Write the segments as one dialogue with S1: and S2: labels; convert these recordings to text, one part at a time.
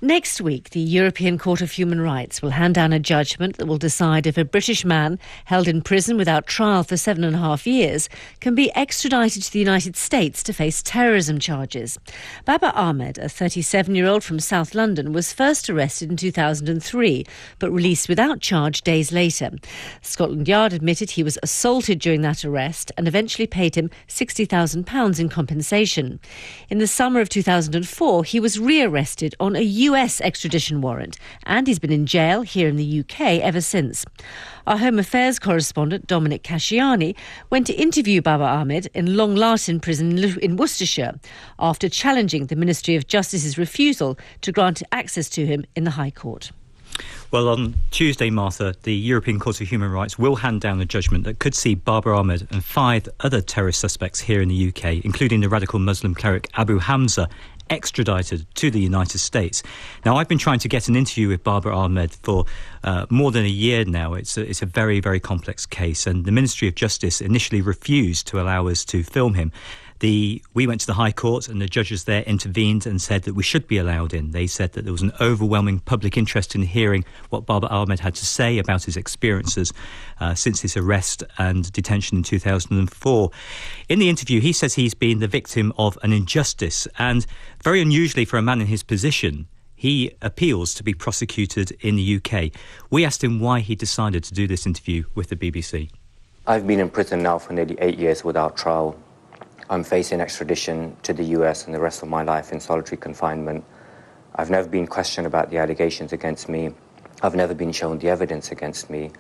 S1: Next week, the European Court of Human Rights will hand down a judgment that will decide if a British man held in prison without trial for 7.5 years can be extradited to the United States to face terrorism charges. Babar Ahmad, a 37-year-old from South London, was first arrested in 2003 but released without charge days later. Scotland Yard admitted he was assaulted during that arrest and eventually paid him £60,000 in compensation. In the summer of 2004, he was re-arrested on a US extradition warrant, and he's been in jail here in the UK ever since. Our Home Affairs correspondent Dominic Casciani went to interview Babar Ahmad in Long Lartin prison in Worcestershire after challenging the Ministry of Justice's refusal to grant access to him in the High Court.
S2: Well, on Tuesday, Martha, the European Court of Human Rights will hand down a judgment that could see Babar Ahmad and 5 other terrorist suspects here in the UK, including the radical Muslim cleric Abu Hamza, extradited to the United States. Now, I've been trying to get an interview with Babar Ahmad for more than a year now. It's a very, very complex case, and the Ministry of Justice initially refused to allow us to film him. We went to the High Court and the judges there intervened and said that we should be allowed in. They said that there was an overwhelming public interest in hearing what Babar Ahmad had to say about his experiences since his arrest and detention in 2004. In the interview, he says he's been the victim of an injustice, and very unusually for a man in his position, he appeals to be prosecuted in the UK. We asked him why he decided to do this interview with the BBC.
S3: I've been in prison now for nearly 8 years without trial. I'm facing extradition to the US and the rest of my life in solitary confinement. I've never been questioned about the allegations against me. I've never been shown the evidence against me.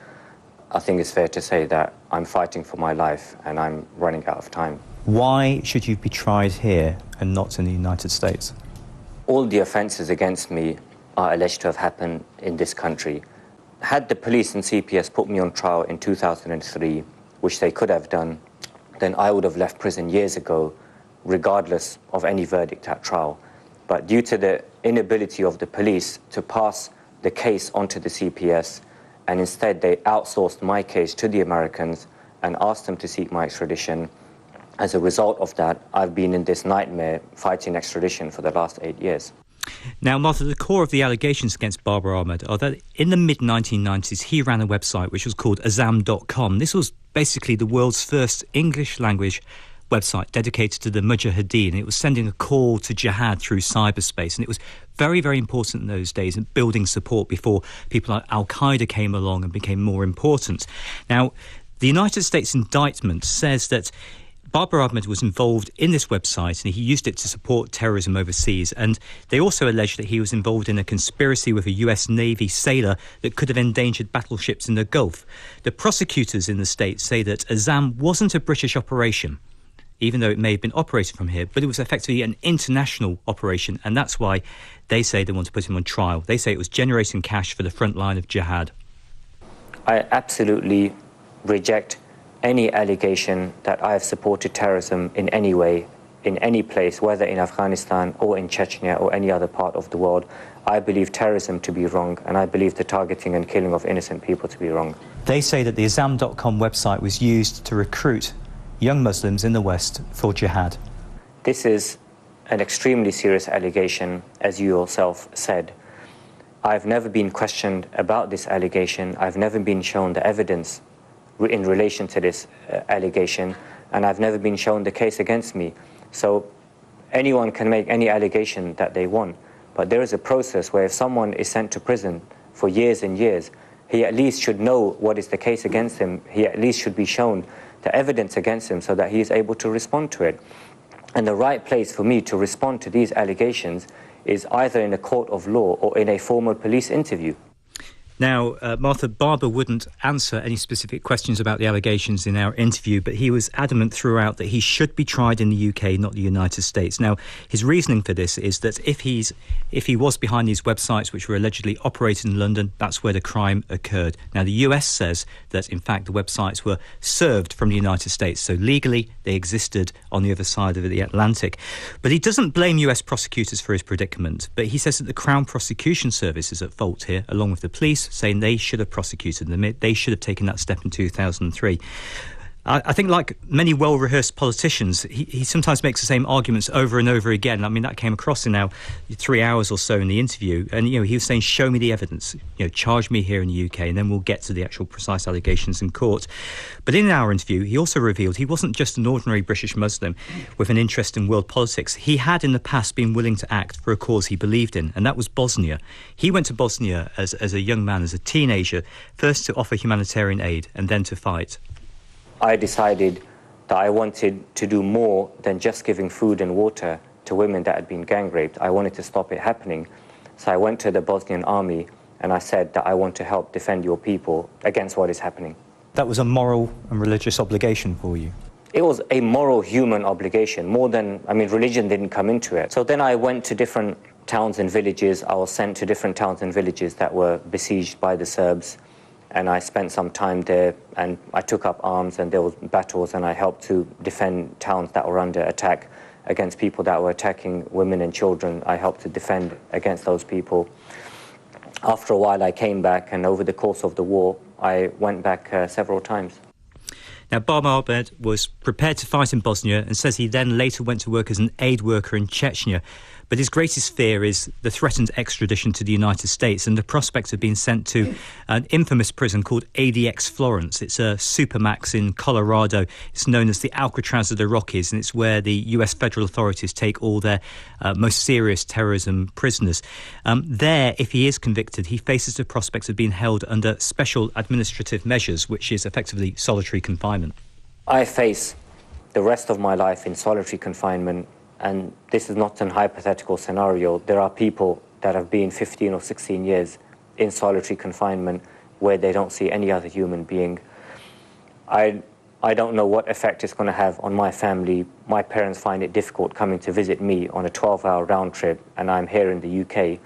S3: I think it's fair to say that I'm fighting for my life and I'm running out of time.
S2: Why should you be tried here and not in the United States?
S3: All the offences against me are alleged to have happened in this country. Had the police and CPS put me on trial in 2003, which they could have done, then I would have left prison years ago, regardless of any verdict at trial. But due to the inability of the police to pass the case onto the CPS, and instead they outsourced my case to the Americans and asked them to seek my extradition, as a result of that, I've been in this nightmare fighting extradition for the last 8 years.
S2: Now, Martha, the core of the allegations against Babar Ahmad are that in the mid-1990s, he ran a website which was called Azam.com. This was basically the world's first English-language website dedicated to the Mujahideen. It was sending a call to jihad through cyberspace, and it was very, very important in those days in building support before people like Al-Qaeda came along and became more important. Now, the United States indictment says that Babar Ahmad was involved in this website and he used it to support terrorism overseas. And they also allege that he was involved in a conspiracy with a US Navy sailor that could have endangered battleships in the Gulf. The prosecutors in the States say that Azam wasn't a British operation, even though it may have been operated from here, but it was effectively an international operation. And that's why they say they want to put him on trial. They say it was generating cash for the front line of jihad.
S3: I absolutely reject any allegation that I have supported terrorism in any way, in any place, whether in Afghanistan or in Chechnya or any other part of the world. I believe terrorism to be wrong, and I believe the targeting and killing of innocent people to be wrong.
S2: They say that the Azam.com website was used to recruit young Muslims in the West for jihad.
S3: This is an extremely serious allegation, as you yourself said. I've never been questioned about this allegation. I've never been shown the evidence in relation to this allegation, and I've never been shown the case against me. So anyone can make any allegation that they want, but there is a process where if someone is sent to prison for years and years, he at least should know what is the case against him. He at least should be shown the evidence against him so that he is able to respond to it. And the right place for me to respond to these allegations is either in a court of law or in a formal police interview.
S2: Now, Martha, Babar wouldn't answer any specific questions about the allegations in our interview, but he was adamant throughout that he should be tried in the UK, not the United States. Now, his reasoning for this is that if he was behind these websites which were allegedly operated in London, that's where the crime occurred. Now, the US says that, in fact, the websites were served from the United States, so legally they existed on the other side of the Atlantic. But he doesn't blame US prosecutors for his predicament, but he says that the Crown Prosecution Service is at fault here, along with the police, saying they should have prosecuted them. They should have taken that step in 2003. I think, like many well-rehearsed politicians, he sometimes makes the same arguments over and over again. I mean, that came across in now 3 hours or so in the interview. And, he was saying, show me the evidence, charge me here in the UK, and then we'll get to the actual precise allegations in court. But in our interview, he also revealed he wasn't just an ordinary British Muslim with an interest in world politics. He had in the past been willing to act for a cause he believed in, and that was Bosnia. He went to Bosnia as a young man, as a teenager, first to offer humanitarian aid and then to fight.
S3: I decided that I wanted to do more than just giving food and water to women that had been gang raped. I wanted to stop it happening. So I went to the Bosnian army and I said that I want to help defend your people against what is happening.
S2: That was a moral and religious obligation for you?
S3: It was a moral human obligation, more than, religion didn't come into it. So then I went to different towns and villages. I was sent to different towns and villages that were besieged by the Serbs. And I spent some time there, and I took up arms, and there was battles, and I helped to defend towns that were under attack against people that were attacking women and children. I helped to defend against those people. After a while, I came back, and over the course of the war, I went back several times.
S2: Now, Babar Ahmad was prepared to fight in Bosnia and says he then later went to work as an aid worker in Chechnya. But his greatest fear is the threatened extradition to the United States and the prospect of being sent to an infamous prison called ADX Florence. It's a supermax in Colorado. It's known as the Alcatraz of the Rockies, and it's where the US federal authorities take all their most serious terrorism prisoners. There, if he is convicted, he faces the prospect of being held under special administrative measures, which is effectively solitary confinement.
S3: I face the rest of my life in solitary confinement. And this is not an hypothetical scenario. There are people that have been 15 or 16 years in solitary confinement where they don't see any other human being. I don't know what effect it's going to have on my family. My parents find it difficult coming to visit me on a 12-hour round trip, and I'm here in the UK.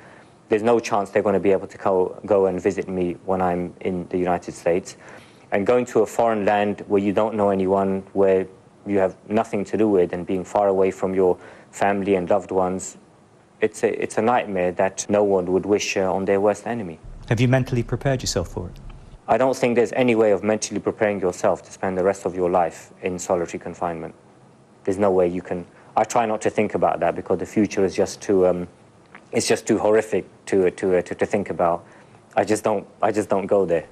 S3: There's no chance they're going to be able to go and visit me when I'm in the United States. And going to a foreign land where you don't know anyone, where you have nothing to do with, and being far away from your family and loved ones, it's a nightmare that no one would wish on their worst enemy.
S2: Have you mentally prepared yourself for it?
S3: I don't think there's any way of mentally preparing yourself to spend the rest of your life in solitary confinement. There's no way you can. I try not to think about that because the future is just too it's just too horrific to think about. I just don't go there.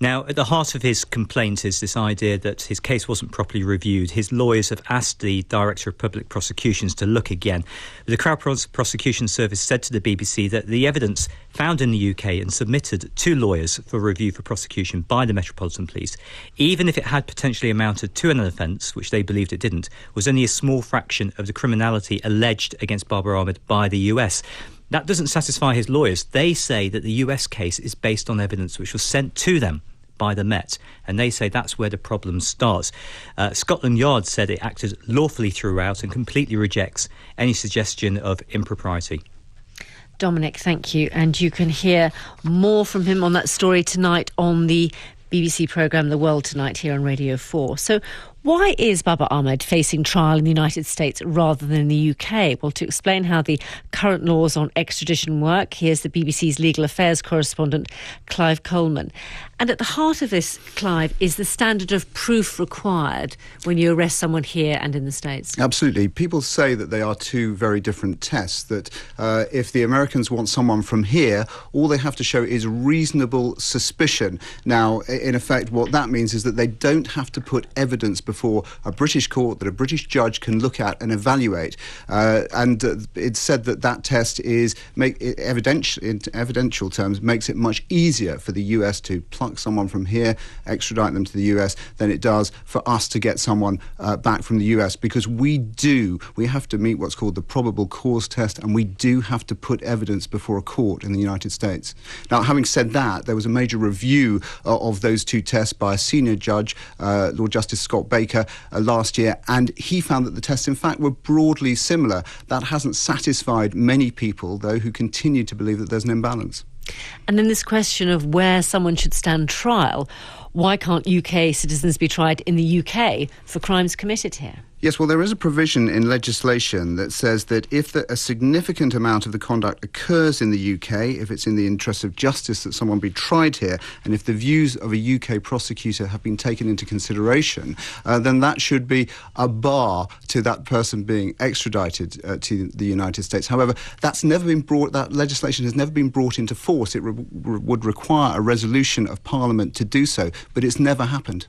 S2: Now, at the heart of his complaint is this idea that his case wasn't properly reviewed. His lawyers have asked the Director of Public Prosecutions to look again. The Crown Prosecution Service said to the BBC that the evidence found in the UK and submitted to lawyers for review for prosecution by the Metropolitan Police, even if it had potentially amounted to an offence, which they believed it didn't, was only a small fraction of the criminality alleged against Babar Ahmad by the US. That doesn't satisfy his lawyers. They say that the US case is based on evidence which was sent to them by the Met, and they say that's where the problem starts. Scotland Yard said it acted lawfully throughout and completely rejects any suggestion of impropriety.
S1: Dominic, thank you. And you can hear more from him on that story tonight on the BBC programme The World Tonight here on Radio 4. So why is Babar Ahmad facing trial in the United States rather than in the UK? Well, to explain how the current laws on extradition work, here's the BBC's legal affairs correspondent, Clive Coleman. And at the heart of this, Clive, is the standard of proof required when you arrest someone here and in the States.
S4: Absolutely. People say that they are two very different tests, that if the Americans want someone from here, all they have to show is reasonable suspicion. Now, in effect, what that means is that they don't have to put evidence before a British court that a British judge can look at and evaluate. And it's said that that test is, in evidential terms, makes it much easier for the US to pluck someone from here, extradite them to the US, than it does for us to get someone back from the US, because we have to meet what's called the probable cause test, and we do have to put evidence before a court in the United States. Now, having said that, there was a major review of those two tests by a senior judge, Lord Justice Scott Baker, last year, and he found that the tests, in fact, were broadly similar. That hasn't satisfied many people, though, who continue to believe that there's an imbalance.
S1: And then this question of where someone should stand trial, why can't UK citizens be tried in the UK for crimes committed here?
S4: Yes, well, there is a provision in legislation that says that if a significant amount of the conduct occurs in the UK, if it's in the interest of justice that someone be tried here, and if the views of a UK prosecutor have been taken into consideration, then that should be a bar to that person being extradited to the United States. However, that legislation has never been brought into force. It would require a resolution of Parliament to do so, but it's never happened.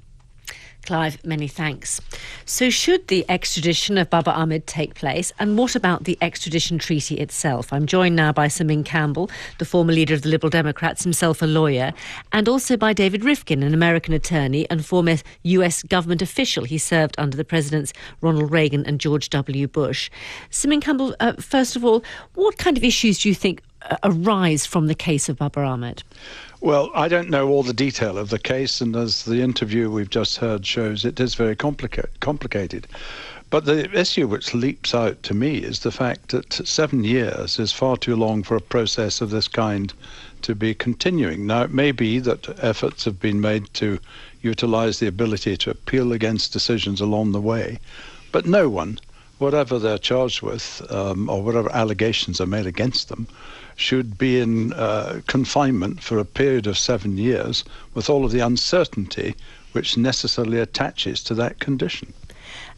S1: Clive, many thanks. So should the extradition of Babar Ahmad take place? And what about the extradition treaty itself? I'm joined now by Sir Ming Campbell, the former leader of the Liberal Democrats, himself a lawyer, and also by David Rifkin, an American attorney and former US government official. He served under the Presidents Ronald Reagan and George W. Bush. Sir Ming Campbell, first of all, what kind of issues do you think arise from the case of Babar Ahmad?
S5: Well, I don't know all the detail of the case, and as the interview we've just heard shows, it is very complicated. But the issue which leaps out to me is the fact that 7 years is far too long for a process of this kind to be continuing. Now, it may be that efforts have been made to utilise the ability to appeal against decisions along the way, but no one, whatever they're charged with, or whatever allegations are made against them, should be in confinement for a period of 7 years with all of the uncertainty which necessarily attaches to that condition.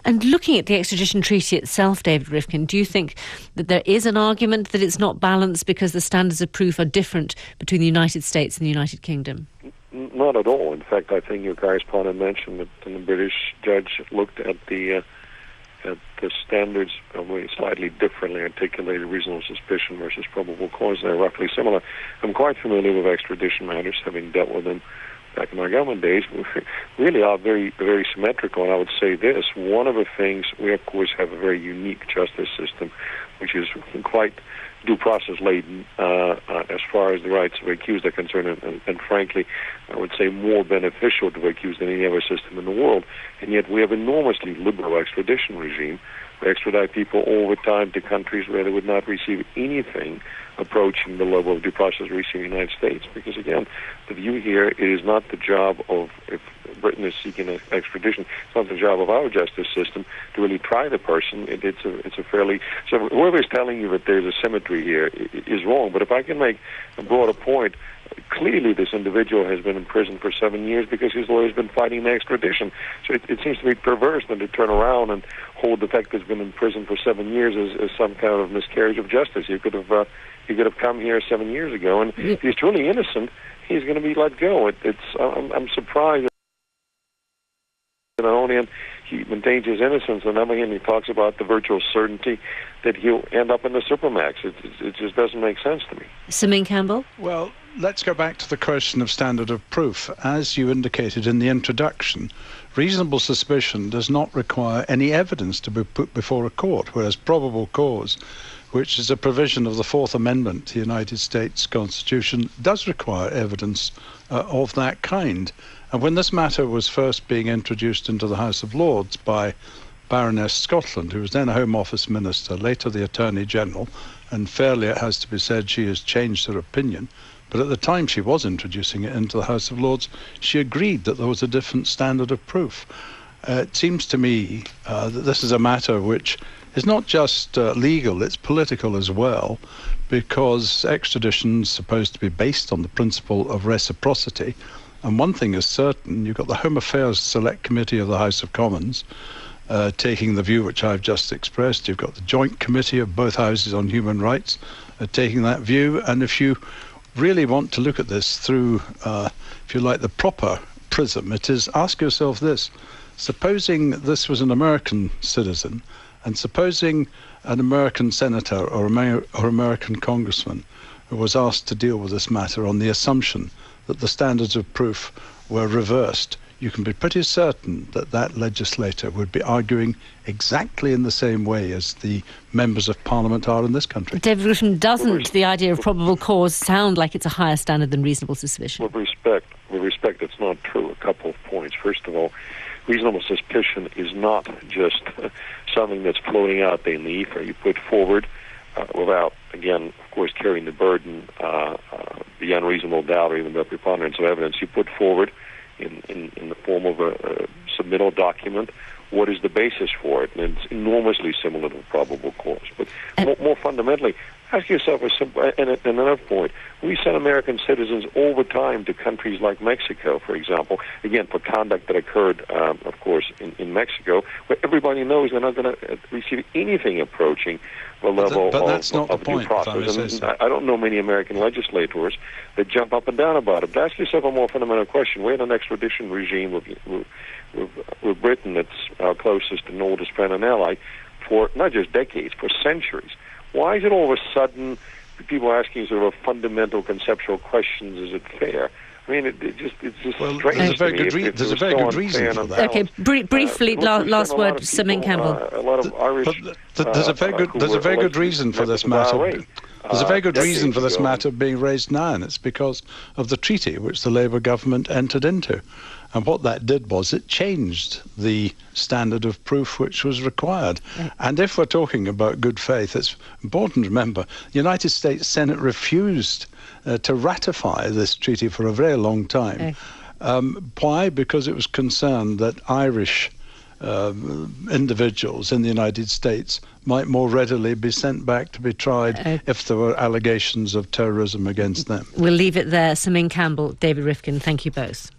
S1: And looking at the extradition treaty itself, David Rifkin, do you think that there is an argument that it's not balanced because the standards of proof are different between the United States and the United Kingdom?
S6: Not at all. In fact, I think your correspondent mentioned that the British judge looked at the standards slightly differently, articulated reasonable suspicion versus probable cause. They're roughly similar. I'm quite familiar with extradition matters, having dealt with them back in my government days. We really are very, very symmetrical, and I would say this. One of the things, we of course have a very unique justice system, which is quite due process laden as far as the rights of the accused are concerned, and frankly, I would say more beneficial to the accused than any other system in the world. And yet we have enormously liberal extradition regime. We extradite people all the time to countries where they would not receive anything approaching the level of due process we receive in the United States. Because again, the view here, it is not the job of, if Britain is seeking an extradition, it's not the job of our justice system to really try the person. It's a fairly, so whoever is telling you that there's a symmetry here is wrong. But if I can make a broader point, clearly this individual has been in prison for 7 years because his lawyer's been fighting the extradition. So it seems to be perverse then to turn around and hold the fact that he's been in prison for 7 years as some kind of miscarriage of justice. He could have come here 7 years ago, and if he's truly innocent, he's going to be let go. I'm surprised that not only he maintains his innocence, on the other hand, he talks about the virtual certainty that he'll end up in the supermax. It just doesn't make sense to me.
S1: Sir Ming Campbell?
S5: Well, let's go back to the question of standard of proof. As you indicated in the introduction, reasonable suspicion does not require any evidence to be put before a court, whereas probable cause, which is a provision of the Fourth Amendment to the United States Constitution, does require evidence of that kind. And when this matter was first being introduced into the House of Lords by Baroness Scotland, who was then a Home Office Minister, later the Attorney General, and fairly it has to be said she has changed her opinion, but at the time she was introducing it into the House of Lords, she agreed that there was a different standard of proof. It seems to me that this is a matter which is not just legal, it's political as well, because extradition is supposed to be based on the principle of reciprocity. And one thing is certain, you've got the Home Affairs Select Committee of the House of Commons taking the view which I've just expressed. You've got the Joint Committee of both Houses on Human Rights taking that view. And if you really want to look at this through, if you like, the proper prism, it is ask yourself this. Supposing this was an American citizen, and supposing an American senator or American congressman who was asked to deal with this matter on the assumption that the standards of proof were reversed, you can be pretty certain that that legislator would be arguing exactly in the same way as the members of Parliament are in this country.
S1: David Rifkin, doesn't the idea of probable cause sound like it's a higher standard than reasonable suspicion?
S6: With respect, it's not true. A couple of points. First of all, reasonable suspicion is not just something that's floating out there in the ether. You put forward without, again, of course, carrying the burden, the unreasonable doubt or even the preponderance of evidence. You put forward in the form of a submittal document what is the basis for it? And it's enormously similar to probable cause. But more fundamentally, ask yourself and another point. We send American citizens all the time to countries like Mexico, for example, again, for conduct that occurred, of course, in Mexico, where everybody knows they're not going to receive anything approaching the level of due process. And I don't know many American legislators that jump up and down about it. But ask yourself a more fundamental question. We're in an extradition regime with Britain, that's our closest and oldest friend and ally, for not just decades, for centuries. Why is it all of a sudden people are asking sort of fundamental conceptual questions? Is it fair? I mean, it's just strange.
S5: There's a very good reason for that.
S1: Okay, briefly, last word, Sir Min Campbell.
S6: A lot of Irish.
S5: There's a very good reason for this matter. There's a very good reason for this matter being raised now, and it's because of the treaty which the Labour government entered into. And what that did was it changed the standard of proof which was required. And if we're talking about good faith, it's important to remember the United States Senate refused to ratify this treaty for a very long time. Why? Because it was concerned that Irish individuals in the United States might more readily be sent back to be tried if there were allegations of terrorism against them.
S1: We'll leave it there. Sir Min Campbell, David Rifkin, thank you both.